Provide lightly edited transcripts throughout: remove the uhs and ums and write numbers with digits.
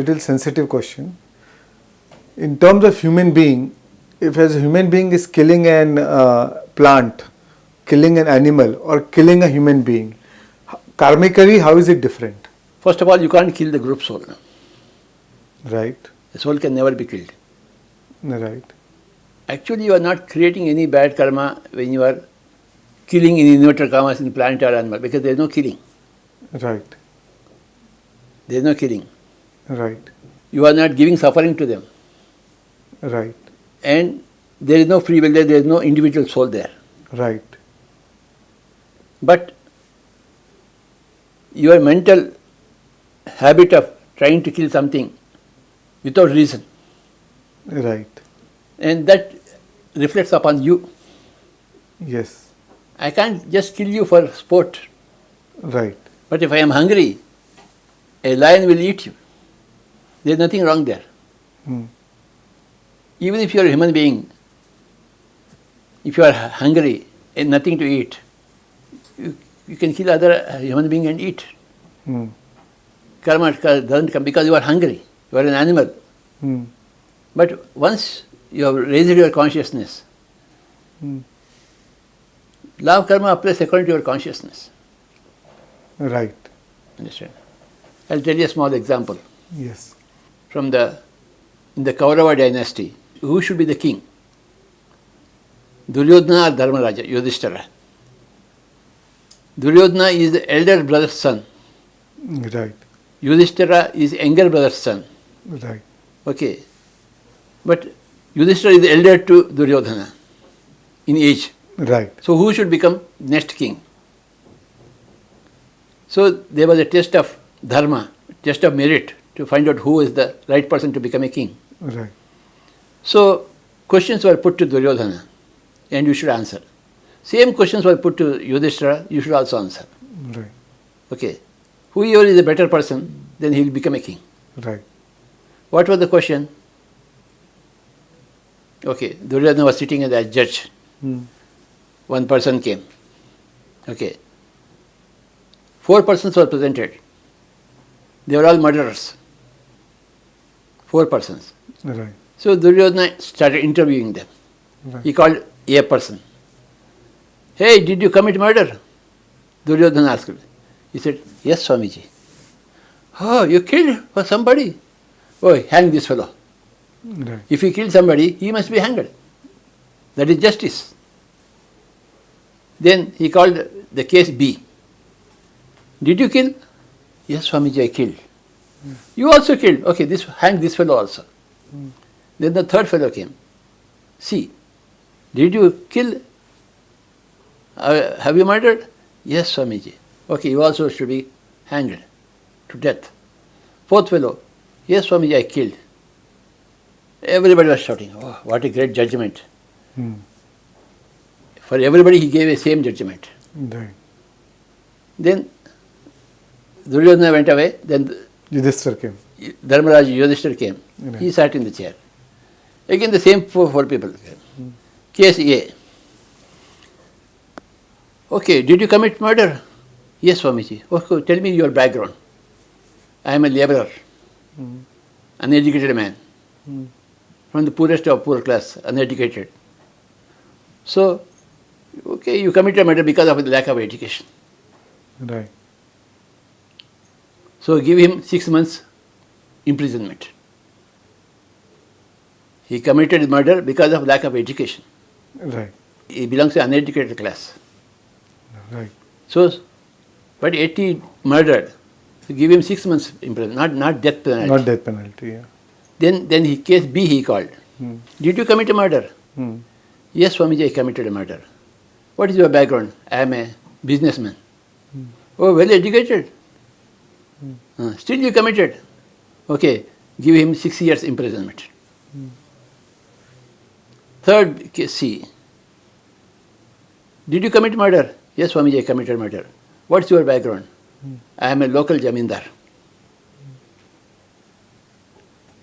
little sensitive question. In terms of human being, if as a human being is killing an plant, killing an animal, or killing a human being, karmically, how is it different? First of all, you can't kill the group soul. Right. The soul can never be killed. Right. Actually, you are not creating any bad karma when you are killing in inverted karmas in plant or animal, because there is no killing. Right. There is no killing. Right. You are not giving suffering to them. Right. And there is no free will there, there is no individual soul there. Right. But your mental habit of trying to kill something without reason, Right. and that reflects upon you. Yes. I can't just kill you for sport, Right. but if I am hungry, a lion will eat you. There is nothing wrong there. Hmm. Even if you are a human being, if you are hungry and nothing to eat, you can kill other human being and eat. Hmm. Karma doesn't come because you are hungry. You are an animal. Hmm. But once you have raised your consciousness, Hmm. law of karma applies according to your consciousness. Right. Understand? I'll tell you a small example. Yes. In the Kaurava dynasty, who should be the king? Duryodhana or Dharmaraja, Yudhishthira. Duryodhana is the elder brother's son. Right. Yudhishthira is younger brother's son. Right. Okay. But Yudhishthira is the elder to Duryodhana in age. Right. So who should become next king? So there was a test of dharma, test of merit to find out who is the right person to become a king. Right. So questions were put to Duryodhana and you should answer. Same questions were put to Yudhishthira, you should also answer. Right. Okay. Whoever is a better person, then he will become a king. Right. What was the question? Okay, Duryodhana was sitting as a judge. Hmm. One person came. Okay. 4 persons were presented. They were all murderers. 4 persons. Right. So Duryodhana started interviewing them. Right. He called a person. Hey, did you commit murder? Duryodhana asked him. He said, yes, Swamiji. Oh, you killed for somebody? Oh, hang this fellow. Right. If he killed somebody, he must be hanged. That is justice. Then he called the case B. Did you kill? Yes, Swamiji, I killed. You also killed. Okay, hang this fellow also. Then the third fellow came. C. Did you kill? Have you murdered? Yes, Swamiji. Okay, you also should be hanged to death. Fourth fellow. Yes, Swamiji, I killed. Everybody was shouting, oh, what a great judgment. Hmm. For everybody he gave a same judgment. Right. Then Duryodhana went away, then Yudhishthira came. Dharmaraj Yudhishthira came. Right. He sat in the chair. Again the same four people came. Case A. Okay, did you commit murder? Yes, Swamiji. Okay, tell me your background. I am a laborer, uneducated man, from the poorest of poor class, uneducated. So, okay, you committed murder because of the lack of education. Right. So give him 6 months imprisonment. He committed murder because of lack of education. Right. He belongs to uneducated class. Right. So, but yet he murdered. So give him 6 months imprisonment, not death penalty. Not death penalty, yeah. Then he, case B he called. Did you commit a murder? Hmm. Yes, Swamiji, I committed a murder. What is your background? I am a businessman. Oh, well educated. Still you committed. Okay, give him 6 years imprisonment. Third case C. Did you commit murder? Yes, Swamiji, I committed murder. What's your background? I am a local jamindar.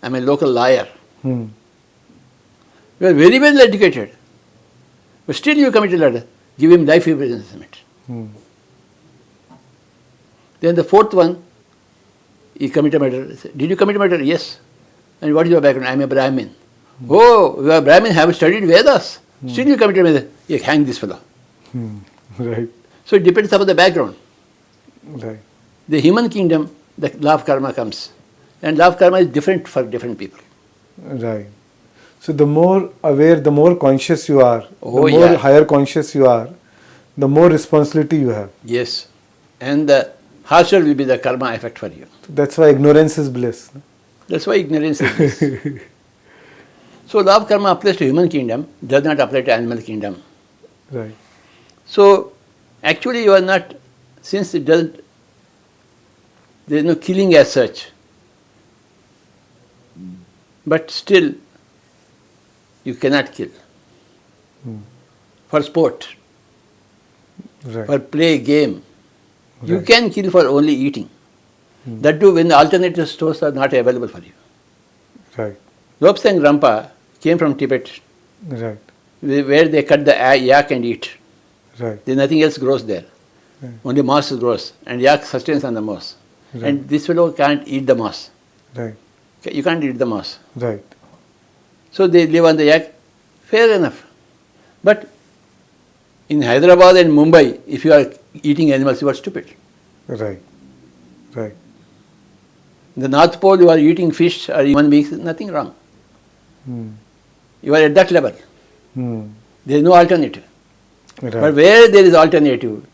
I am a local lawyer. Hmm. You are very well educated. But still you committed murder. Give him life imprisonment. Hmm. Then the fourth one he committed murder. Did you commit murder? Yes. And what is your background? I am a Brahmin. Oh, you are Brahmin, have studied Vedas. Still you committed murder. You hang this fellow. Right. So it depends upon the background. Right. The human kingdom, the law of karma comes. And law of karma is different for different people. Right. So the more aware, the more conscious you are, Oh, the more yeah. higher conscious you are, the more responsibility you have. Yes. And the harsher will be the karma effect for you. That's why ignorance is bliss. That's why ignorance is this. So law of karma applies to human kingdom, does not apply to animal kingdom. Right. So actually you are not, since it doesn't, there is no killing as such, but still you cannot kill. For sport, Right. for play, game, you Right. can kill for only eating. That too when the alternative stores are not available for you. Right. Lobsang Rampa came from Tibet, Right. where they cut the yak and eat. Right. Then nothing else grows there. Right. Only moss grows, and yak sustains on the moss. Right. And this fellow can't eat the moss. Right. You can't eat the moss. Right. So they live on the yak. Fair enough. But in Hyderabad and Mumbai, if you are eating animals, you are stupid. Right. Right. In the North Pole, you are eating fish or human beings, nothing wrong. Hmm. You are at that level. Hmm. There is no alternative. Right. But where there is alternative,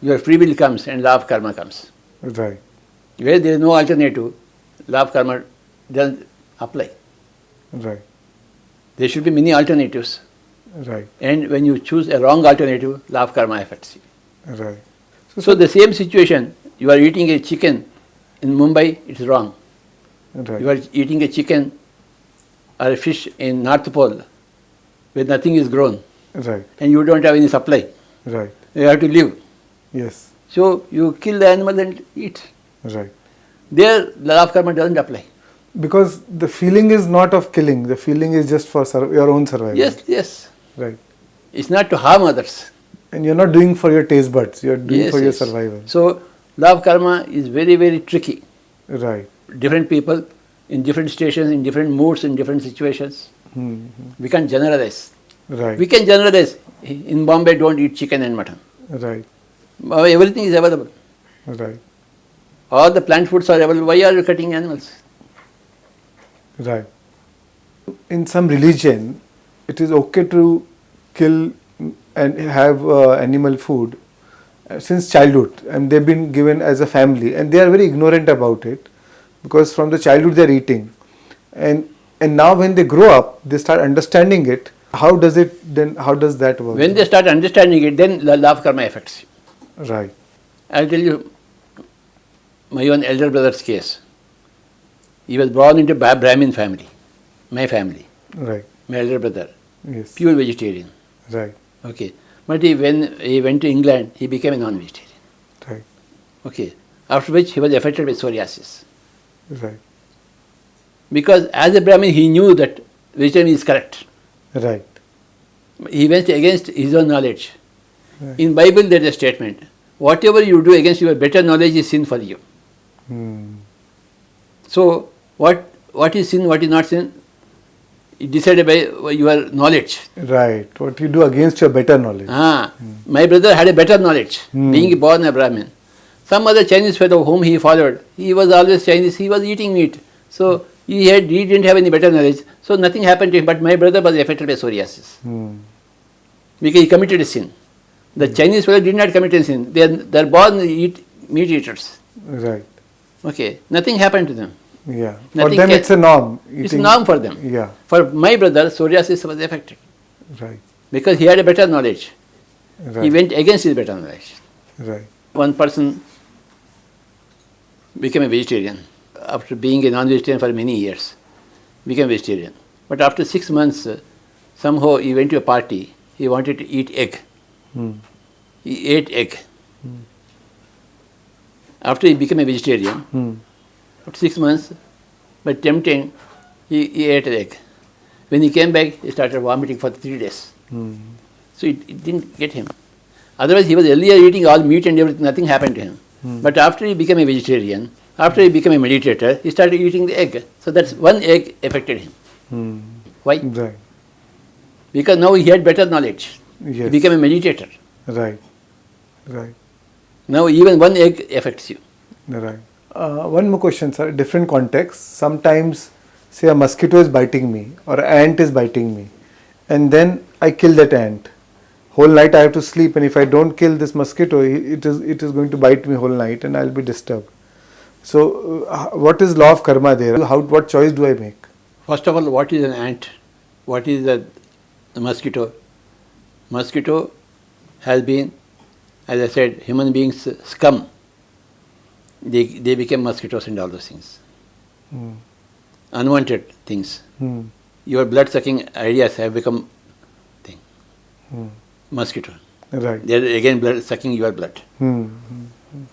your free will comes and law of karma comes. Right. Where there is no alternative, law of karma doesn't apply. Right. There should be many alternatives. Right. And when you choose a wrong alternative, law of karma affects you. Right. So the same situation, you are eating a chicken in Mumbai, it is wrong. Right. You are eating a chicken or a fish in North Pole, where nothing is grown, Right. and you don't have any supply. Right. You have to live. Yes. So you kill the animal and eat. Right. There, the law of karma doesn't apply. Because the feeling is not of killing. The feeling is just for your own survival. Yes, yes. Right. It's not to harm others. And you're not doing for your taste buds. You're doing Yes, for your yes. survival. So, law of karma is very, very tricky. Right. Different people in different stations, in different moods, in different situations. Hmm. We can't generalize. Right. We can generalize. In Bombay, don't eat chicken and mutton. Right. Everything is available. Right. All the plant foods are available. Why are you cutting animals? Right. In some religion, it is okay to kill and have animal food since childhood, and they've been given as a family, and they are very ignorant about it because from the childhood they are eating, and now when they grow up, they start understanding it. How does that work? When they start understanding it, then the law of karma affects you. Right. I'll tell you my own elder brother's case. He was born into a Brahmin family, my family, Right. my elder brother, Yes. pure vegetarian. Right. Okay. But when he went to England, he became a non-vegetarian. Right. Okay. After which he was affected by psoriasis. Right. Because as a Brahmin, he knew that vegetarianism is correct. Right. He went against his own knowledge. Right. In Bible, there is a statement: whatever you do against your better knowledge is sin for you. Hmm. So, what is sin, what is not sin, is decided by your knowledge. Right. What you do against your better knowledge. My brother had a better knowledge, Hmm. being born a Brahmin. Some other Chinese fellow whom he followed, he was always Chinese, he was eating meat. So, he didn't have any better knowledge. So, nothing happened to him. But my brother was affected by psoriasis. Hmm. Because he committed a sin. The Chinese fellow did not commit a sin. They are born meat eaters. Right. Okay, nothing happened to them. Yeah. For Nothing them, can- it's a norm. It's Eating- norm for them. Yeah. For my brother, psoriasis was affected Right. because he had a better knowledge. Right. He went against his better knowledge. Right. One person became a vegetarian after being a non-vegetarian for many years. Became vegetarian. But after 6 months, somehow he went to a party. He wanted to eat egg. Hmm. He ate egg. After he became a vegetarian, Hmm. after 6 months, by tempting, he ate an egg. When he came back, he started vomiting for 3 days. Hmm. So it didn't get him. Otherwise, he was earlier eating all meat and everything, nothing happened to him. But after he became a vegetarian, After he became a meditator, he started eating the egg. So that's one egg affected him. Why? Right. Because now he had better knowledge. Yes. He became a meditator. Right. Right. Now even one egg affects you. Right. One more question, sir. Different context. Sometimes, say a mosquito is biting me or an ant is biting me, and then I kill that ant. Whole night I have to sleep, and if I don't kill this mosquito, it is going to bite me whole night, and I'll be disturbed. So, what is law of karma there? What choice do I make? First of all, what is an ant? What is a mosquito? Mosquito has been, as I said, human beings scum. They became mosquitoes and all those things. Unwanted things. Your blood-sucking ideas have become thing. Mosquito. Right. They are again sucking your blood.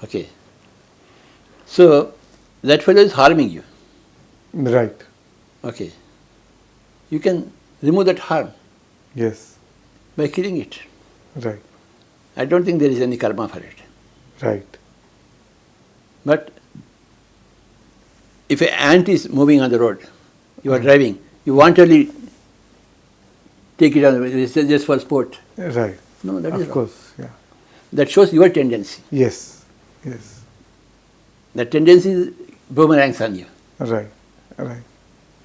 Okay. So that fellow is harming you. Right. Okay. You can remove that harm Yes. by killing it. Right. I don't think there is any karma for it. Right. But if an ant is moving on the road, you are driving, you wantonly take it on just for sport. Right. No, that is Of wrong. course. Yeah. That shows your tendency. Yes. Yes. That tendency boomerangs on you. Right. Right.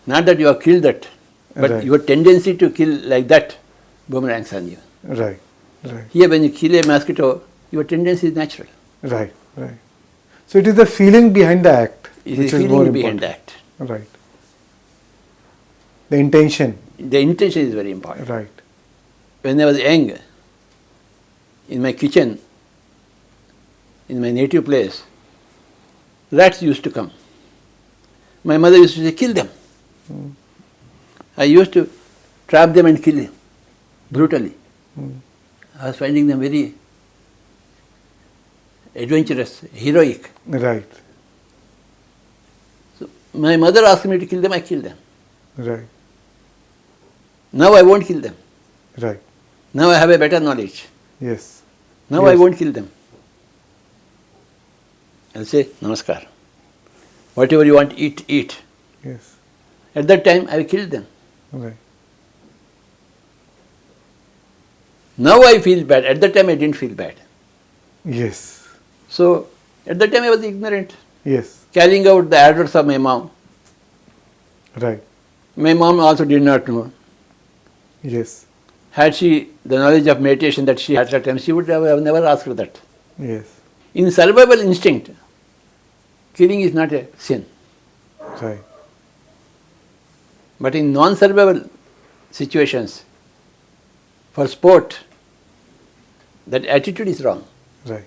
Not that you have killed that, but Right. your tendency to kill like that boomerangs on you. Right. Right. Here, when you kill a mosquito, your tendency is natural. Right. Right. So it is the feeling behind the act It which is is more feeling behind important. that. Right. The intention. The intention is very important. Right. When I was young, in my kitchen, in my native place, rats used to come. My mother used to say, kill them. I used to trap them and kill them brutally. I was finding them very adventurous, heroic. Right. So my mother asked me to kill them, I killed them. Right. Now I won't kill them. Right. Now I have a better knowledge. Yes. Now I Yes. won't kill them. I'll say, Namaskar. Whatever you want, eat, eat. Yes. At that time, I killed them. Right. Now I feel bad. At that time, I didn't feel bad. Yes. So, at that time, I was ignorant, Yes. carrying out the orders of my mom. Right. My mom also did not know. Yes. Had she the knowledge of meditation that she had at that time, she would have never asked for that. Yes. In survival instinct, killing is not a sin. Right. But in non-survival situations, for sport, that attitude is wrong. Right.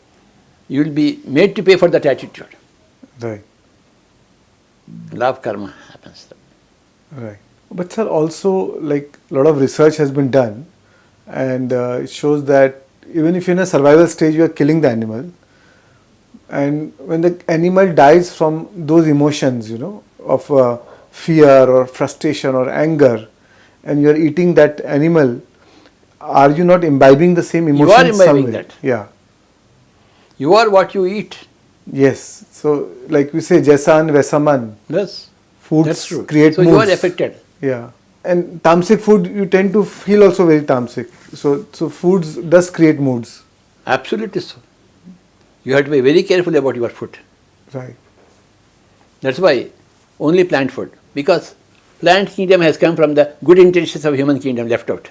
You will be made to pay for that attitude. Right. Law of karma happens. Right. But sir, also like a lot of research has been done, and it shows that even if you're in a survival stage, you are killing the animal, and when the animal dies from those emotions, of fear or frustration or anger, and you are eating that animal, are you not imbibing the same emotions? You are imbibing somewhere? that. Yeah. You are what you eat. Yes. So like we say, Jaisan Vesaman. Yes. Foods That's true. create So moods. you are affected. Yeah. And tamasic food, you tend to feel also very tamasic. So foods does create moods. Absolutely so. You have to be very careful about your food. Right. That's why only plant food. Because plant kingdom has come from the good intentions of human kingdom left out.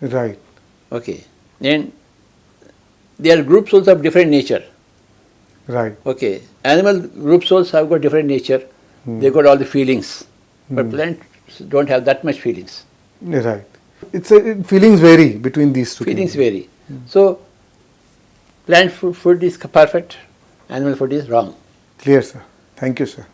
Right. Okay. Then there are group souls of different nature. Right. Okay. Animal group souls have got different nature. They got all the feelings. But plants don't have that much feelings. Right. Feelings vary between these two. Feelings kingdoms. vary. So plant food is perfect. Animal food is wrong. Clear, sir. Thank you, sir.